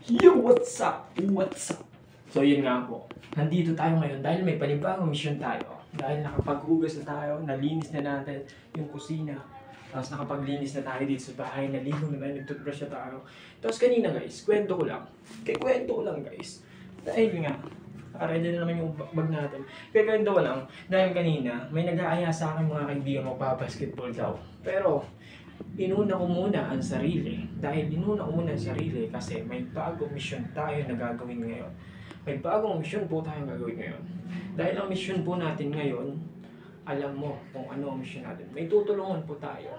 Yo, what's up? What's up? So yun nga po, nandito tayo ngayon dahil may panibagong mission tayo. Dahil nakapaghugas na tayo, nalinis na natin yung kusina. Tapos nakapaglinis na tayo dito sa bahay, naligo na tayo, nag-toothbrush na tayo. Tapos kanina guys, kwento ko lang guys. Dahil nga, ready na naman yung bag natin. Kaya kwento ko lang, dahil kanina, may nag-aaya sa akin mga kaibigan mo pa-basketball daw. Pero, inuna ko muna ang sarili. Dahil inuna ko muna ang sarili kasi may bagong mission tayo na gagawin ngayon. May bagong mission po tayong gagawin ngayon. Dahil ang mission po natin ngayon, alam mo kung ano ang mission natin. May tutulungan po tayo.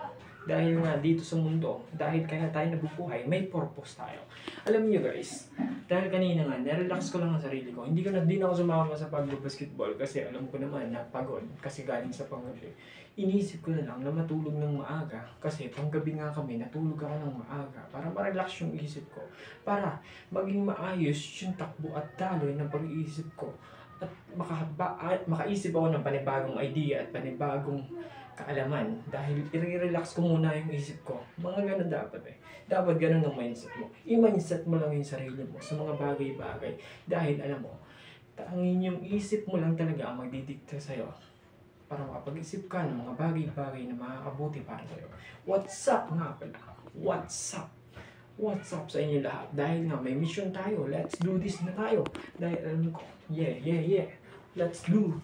Dahil nga dito sa mundo, dahil kaya tayo nabubuhay, may purpose tayo. Alam niyo guys, dahil kanina nga, nirelax ko lang ang sarili ko. Hindi na ako sumama sa pag-basketball kasi alam ko naman na pagod kasi galing sa panggabi. Inisip ko na lang na matulog ng maaga kasi panggabi nga kami, natulog ako ng maaga para ma-relax yung isip ko. Para maging maayos yung takbo at daloy ng pag-iisip ko. At makaisip ako ng panibagong idea at panibagong kaalaman dahil i-relax ko muna yung isip ko. Mga ganun dapat eh. Dapat ganun ang mindset mo. I-mindset mo lang yung sarili mo sa mga bagay-bagay dahil alam mo, tanging yung isip mo lang talaga ang magdidikta sa'yo para makapag-isip ka ng mga bagay-bagay na makakabuti para sa'yo. What's up nga pala? What's up? What's up sa inyo lahat? Dahil nga may mission tayo, let's do this na tayo. Dahil alam ko, yeah. Let's do.